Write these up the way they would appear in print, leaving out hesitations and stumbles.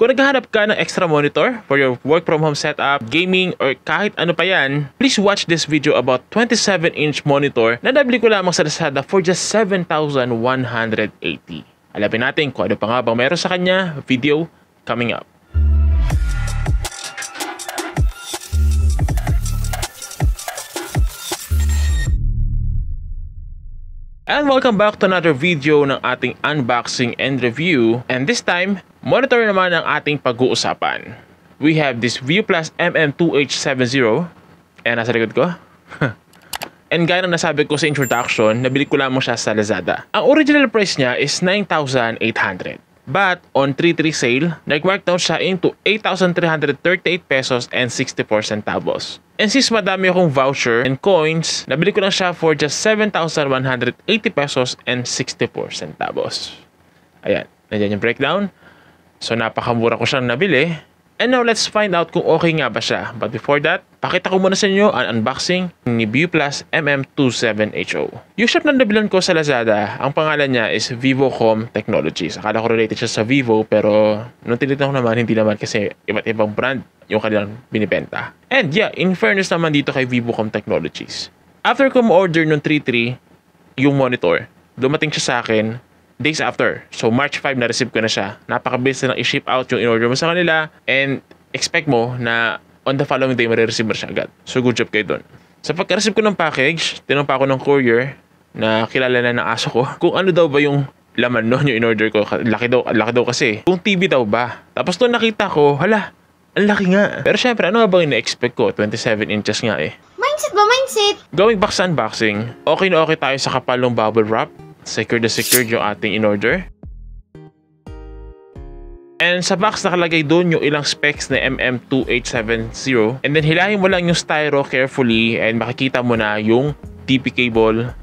Kung naghahanap ka ng extra monitor for your work from home setup, gaming, or kahit ano pa yan, please watch this video about 27-inch monitor na nabili ko lamang sa Lazada for just 7,180. Alamin natin kung ano pa nga bang meron sa kanya. Video coming up. And welcome back to another video ng ating unboxing and review. And this time, monitor naman ang ating pag-uusapan. We have this ViewPlus MM2H70. Ayan, nasa likod ko. And gaya ng nasabi ko sa introduction, nabili ko lamang siya sa Lazada. Ang original price niya is 9,800. But on 3/3 sale, nag-markdown siya into 8,338 pesos and 64 centavos. And since madami akong voucher and coins, nabili ko lang siya for just 7,180 pesos and 64 centavos. Ayan, nandiyan yung breakdown. So napakamura ko siyang nabili. And now let's find out kung okay nga ba siya. But before that, pakita ko muna sa inyo ang unboxing ni ViewPlus MM27HO. Yung shop na nabilan ko sa Lazada, ang pangalan niya is Vivocom Technologies. Akala ko related siya sa Vivo, pero nung tinitignan ko naman, hindi naman kasi iba't ibang brand yung kanilang binibenta. And yeah, in fairness naman dito kay Vivocom Technologies. After ko ma-order nung 3/3 yung monitor, dumating siya sa akin days after. So March 5 na-receive ko na siya. Napakabilis na i-ship out yung in-order mo sa kanila, and expect mo na on the following day marireceive mo siya agad. So good job kayo dun. Sa pagka-receive ko ng package, tinanong pa ako ng courier na kilala na ng aso ko kung ano daw ba yung laman nun yung in-order ko. Laki daw kasi. Kung TV daw ba. Tapos nung nakita ko, hala, ang laki nga. Pero syempre, ano nga bang ina-expect ko? 27 inches nga eh. Mindset ba? Mindset? Going back sa unboxing, okay na okay tayo sa kapal ng bubble wrap. Secured na secured yung ating in-order. And sa box nakalagay doon yung ilang specs na MM2870. And then hilahin mo lang yung styro carefully and makikita mo na yung TP cable,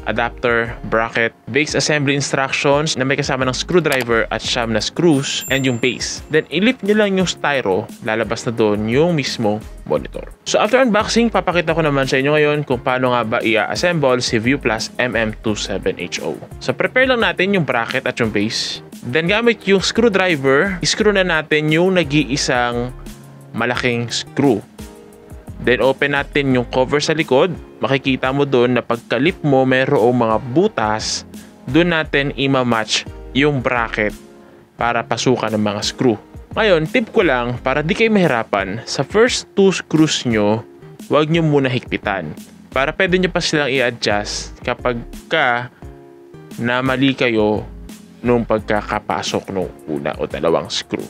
adapter, bracket, base assembly instructions na may kasama ng screwdriver at siyam na screws, and yung base. Then ilip nyo lang yung styro, lalabas na doon yung mismong monitor. So after unboxing, papakita ko naman sa inyo ngayon kung paano nga ba i-assemble si ViewPlus MM27HO. So prepare lang natin yung bracket at yung base. Then gamit yung screwdriver, screw na natin yung nag-iisang malaking screw. Then open natin yung cover sa likod. Makikita mo doon na pagkalip mo mayroong mga butas. Doon natin i-match yung bracket para pasukan ng mga screw. Ngayon, tip ko lang para di kayo mahirapan, sa first 2 screws nyo, huwag nyo muna higpitan. Para pwede nyo pa silang i-adjust kapag na mali kayo nung pagkakapasok nung una o dalawang screw.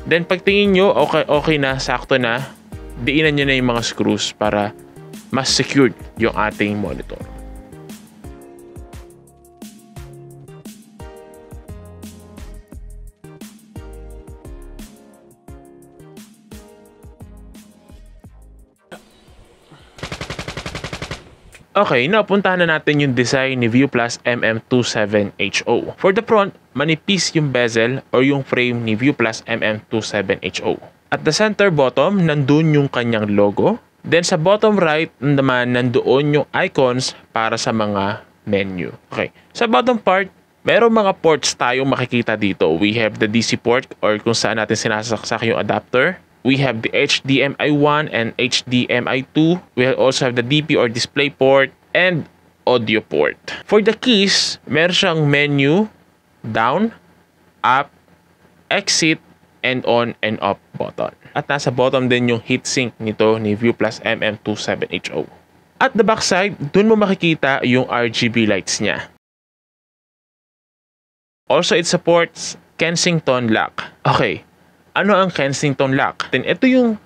Then pagtingin nyo, okay na, sakto na, diinan nyo na yung mga screws para mas secured yung ating monitor. Okay, napuntahan na natin yung design ni ViewPlus MM27HO. For the front, manipis yung bezel or yung frame ni ViewPlus MM27HO. At the center bottom, nandun yung kanyang logo. Then sa bottom right naman, nandoon yung icons para sa mga menu. Okay, sa bottom part, mayroong mga ports tayong makikita dito. We have the DC port or kung saan natin sinasaksak yung adapter. We have the HDMI 1 and HDMI 2. We also have the DP or display port and audio port. For the keys, meron siyang menu, down, up, exit, and on and off button. At nasa bottom din yung heatsink nito ni ViewPlus MM27HO. At the back side, dun mo makikita yung RGB lights niya. Also, it supports Kensington lock. Okay, ano ang Kensington lock? Then ito yung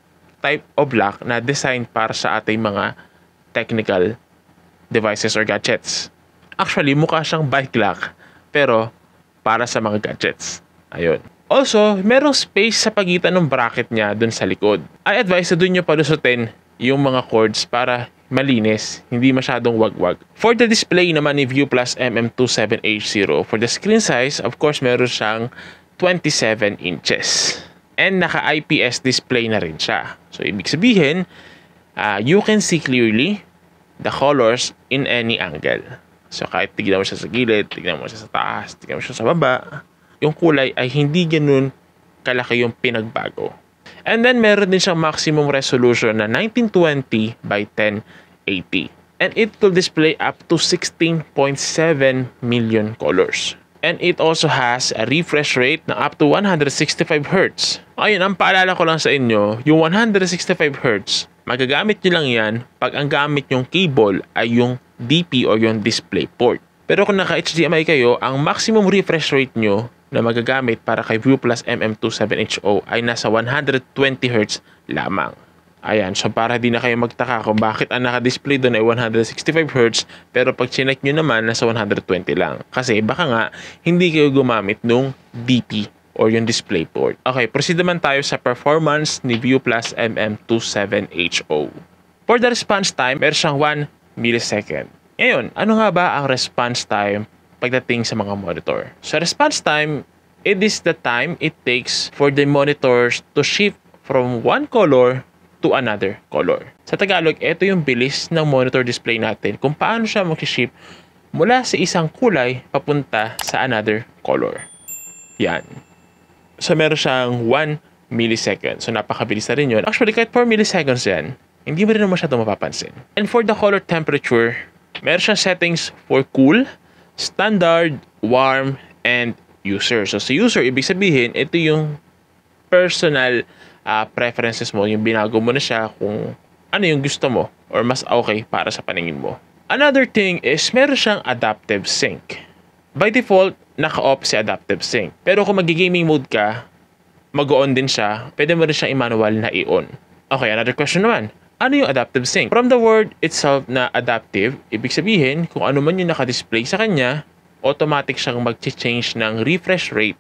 type of lock na design para sa ating mga technical devices or gadgets. Actually, mukha siyang bike lock, pero para sa mga gadgets. Ayun. Also, merong space sa pagitan ng bracket niya dun sa likod. I advise na dun nyo palusutin yung mga cords para malinis, hindi masyadong wagwag. For the display naman ni ViewPlus MM27H0, for the screen size, of course, meron siyang 27 inches. And naka-IPS display na rin siya. So, ibig sabihin, you can see clearly the colors in any angle. So, kahit tignan mo siya sa gilid, tignan mo siya sa taas, tignan mo siya sa baba, yung kulay ay hindi ganun kalaki yung pinagbago. And then meron din siyang maximum resolution na 1920 by 1080. And it will display up to 16.7 million colors. And it also has a refresh rate na up to 165 Hz. Ayun, ang paalala ko lang sa inyo, yung 165 Hz, magagamit nyo lang yan pag ang gamit yung cable ay yung DP or yung display port. Pero kung naka-HDMI kayo, ang maximum refresh rate nyo na magagamit para kay View Plus MM27HO ay nasa 120 Hz lamang. Ayan, so para di na kayo magtaka kung bakit ang naka-display doon ay 165 Hz pero pag chinek nyo naman nasa 120 lang. Kasi baka nga hindi kayo gumamit nung DP or yung display port. Okay, proceed naman tayo sa performance ni View Plus MM27HO. For the response time, meron siyang 1 millisecond. Ngayon, ano nga ba ang response time pagdating sa mga monitor? So response time, it is the time it takes for the monitors to shift from one color to another color. Sa Tagalog, ito yung bilis ng monitor display natin kung paano siya mag-shift mula sa isang kulay papunta sa another color. Yan. So meron siyang 1 millisecond. So napakabilis na rin yun. Actually, kahit 4 milliseconds yan, hindi mo rin masyadong mapapansin. And for the color temperature, meron siyang settings for cool, standard, warm, and user. So sa user, ibig sabihin, ito yung personal preferences mo, yung binago mo na siya kung ano yung gusto mo or mas okay para sa paningin mo. Another thing is meron siyang adaptive sync. By default, naka-off si adaptive sync. Pero kung mag-gaming mode ka, mag-on din siya, pwede mo rin siyang i-manual na i-on. Okay, another question naman. Ano yung adaptive sync? From the word itself na adaptive, ibig sabihin kung ano man yung naka-display sa kanya, automatic siyang mag-change ng refresh rate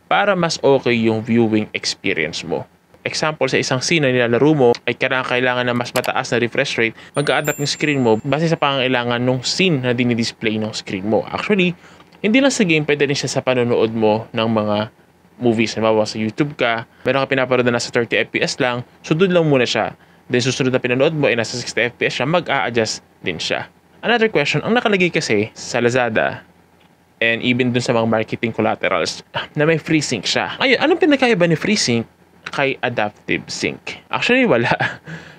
para mas okay yung viewing experience mo. Example, sa isang scene na nilalaro mo ay kailangan na mas mataas na refresh rate, mag-a-adapt yung screen mo base sa pangangailangan ng scene na dinidisplay ng screen mo. Actually, hindi lang sa game, pwede rin siya sa panonood mo ng mga movies. Halimbawa sa YouTube ka, meron ka pinapanood na nasa 30 FPS lang, so doon lang muna siya. Then susunod na pinanood mo ay nasa 60 FPS siya, mag-a-adjust din siya. Another question, ang nakalagay kasi sa Lazada and even dun sa mga marketing collaterals na may FreeSync siya. Ayun, anong pinakaiba ni FreeSync kay adaptive sync? Actually, wala.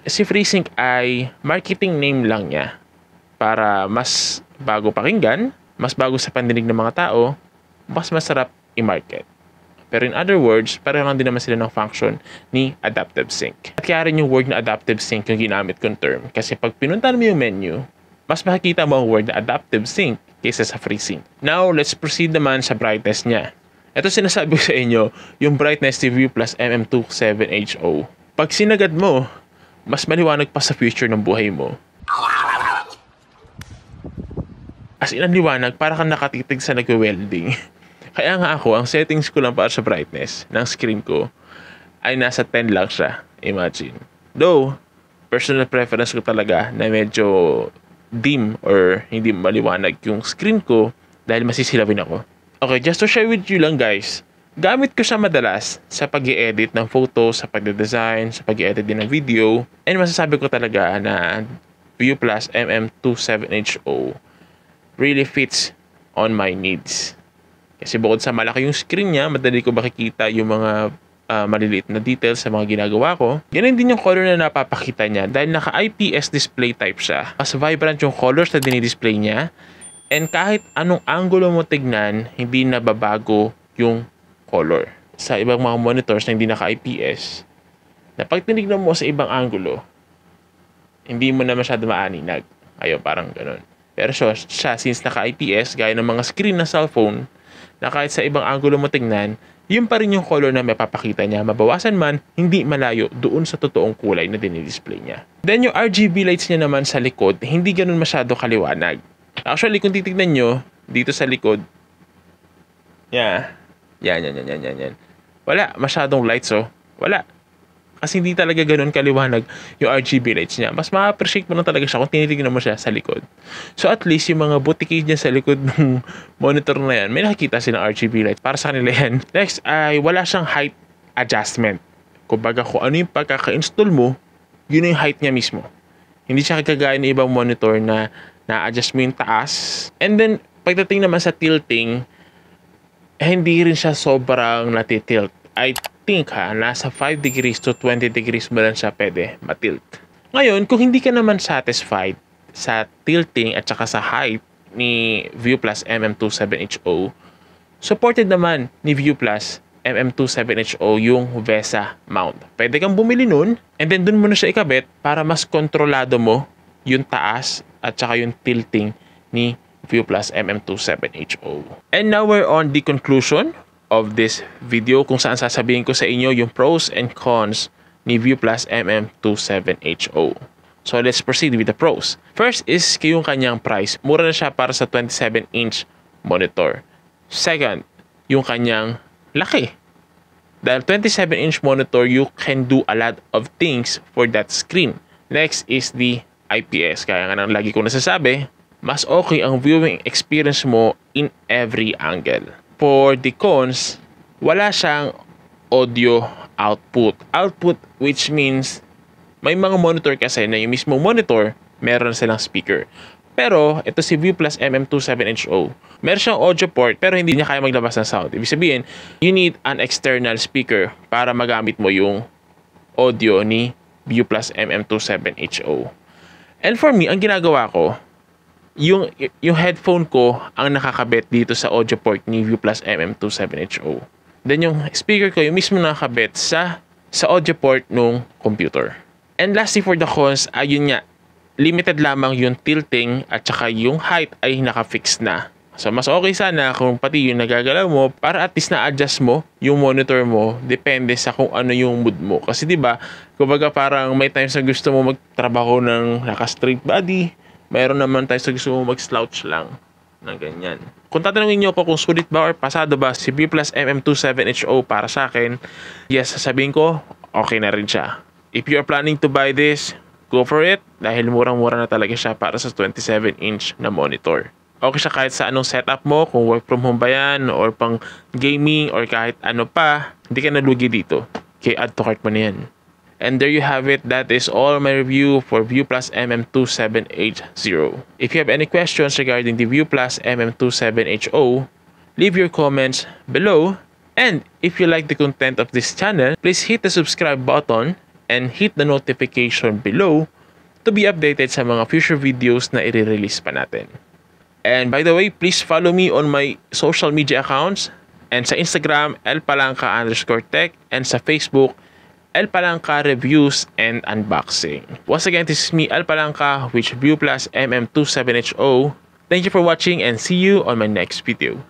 Si FreeSync ay marketing name lang niya para mas bago pakinggan, mas bago sa pandinig ng mga tao, mas masarap i-market. Pero in other words, pareho lang din naman sila ng function ni adaptive sync. At kaya rin yung word na adaptive sync yung ginamit kong term. Kasi pag pinuntan mo yung menu, mas makikita mo ang word na adaptive sync kaysa sa FreeSync. Now, let's proceed naman sa brightness niya. Ito sinasabi ko sa inyo, yung brightness ni View Plus MM27HO. Pag sinagad mo, mas maliwanag pa sa future ng buhay mo. As in, ang liwanag, para kang nakatitig sa nag-welding. Kaya nga ako, ang settings ko lang para sa brightness ng screen ko ay nasa 10 lang siya. Imagine. Though, personal preference ko talaga na medyo dim or hindi maliwanag yung screen ko dahil masisilawin ako. Okay, just to share with you lang guys, gamit ko siya madalas sa pag-i-edit ng photo, sa pag-design, sa pag-i-edit din ng video. And masasabi ko talaga na View Plus MM27HO really fits on my needs. Kasi bukod sa malaki yung screen niya, madali ko makikita yung mga maliliit na details sa mga ginagawa ko. Ganun din yung color na napapakita niya dahil naka-IPS display type siya. Mas vibrant yung colors na dinidisplay niya. And kahit anong angulo mo tignan, hindi nababago yung color. Sa ibang mga monitors na hindi naka-IPS, na pag tinignan mo sa ibang angulo, hindi mo na masyado maaninag. Ayun, parang ganun. Pero siya since naka-IPS, gaya ng mga screen na cellphone, na kahit sa ibang angulo mo tignan, yun pa rin yung color na may papakita niya. Mabawasan man, hindi malayo doon sa totoong kulay na dinidisplay niya. Then yung RGB lights niya naman sa likod, hindi ganun masyado kaliwanag. Actually, kung titignan nyo, dito sa likod, yan. Wala, masyadong lights oh. Wala. Kasi hindi talaga ganun kaliwanag yung RGB lights niya. Mas ma-appreciate mo lang talaga siya kung tinitignan mo siya sa likod. So at least yung mga butiki niya sa likod ng monitor na yan, may nakikita silang RGB lights. Para sa kanila yan. Next ay wala siyang height adjustment. Kumbaga kung ano yung pagkaka-install mo, yun yung height niya mismo. Hindi siya kagaya ng ibang monitor na na-adjust mo yung taas. And then, pagdating naman sa tilting, hindi rin siya sobrang natitilt. I think nasa 5 degrees to 20 degrees mo lang siya pwede matilt. Ngayon, kung hindi ka naman satisfied sa tilting at saka sa height ni View Plus MM27HO, supported naman ni View Plus MM27HO yung VESA mount. Pwede kang bumili nun and then dun mo na siya ikabit para mas kontrolado mo yung taas at saka yung tilting ni View Plus MM27HO. And now we're on the conclusion of this video kung saan sasabihin ko sa inyo yung pros and cons ni View Plus MM27HO. So let's proceed with the pros. First is yung kanyang price. Mura na siya para sa 27-inch monitor. Second, yung kanyang laki. Dahil 27-inch monitor, you can do a lot of things for that screen. Next is the IPS. Kaya nga nang lagi ko nasasabi, mas okay ang viewing experience mo in every angle. For the cons, wala siyang audio output. Output which means may mga monitor kasi na yung mismong monitor, meron silang speaker. Pero ito si View Plus MM27HO, meron siyang audio port pero hindi niya kaya maglabas ng sound. Ibig sabihin, you need an external speaker para magamit mo yung audio ni View Plus MM27HO. And for me, ang ginagawa ko, yung headphone ko ang nakakabit dito sa audio port ni View Plus MM27HO. Then yung speaker ko, yung mismo nakakabit sa audio port nung computer. And lastly for the cons, ayun nga, limited lamang yung tilting at saka yung height ay nakafix na. So mas okay sana kung pati yung nagagalaw mo para at least na-adjust mo yung monitor mo depende sa kung ano yung mood mo. Kasi 'di ba, kumbaga parang may times na gusto mo magtrabaho ng naka-straight body, mayroon naman times na gusto mo mag-slouch lang na ganyan. Kung tatanungin niyo ako kung sulit ba or pasado ba si View Plus MM27HO para sa akin, yes, sasabihin ko, okay na rin siya. If you are planning to buy this, go for it dahil murang-mura na talaga siya para sa 27-inch na monitor. Okay siya kahit sa anong setup mo, kung work from home ba yan, or pang gaming, or kahit ano pa, hindi ka nalugi dito. Okay, add to cart mo na yan. And there you have it. That is all my review for View Plus MM27HO. If you have any questions regarding the View Plus MM27HO, leave your comments below. And if you like the content of this channel, please hit the subscribe button and hit the notification below to be updated sa mga future videos na i-release pa natin. And by the way, please follow me on my social media accounts, and sa Instagram, elpalangka_tech, and sa Facebook, El Palangka Reviews and Unboxing. Once again, this is me, El Palangka, with View Plus MM27HO. Thank you for watching and see you on my next video.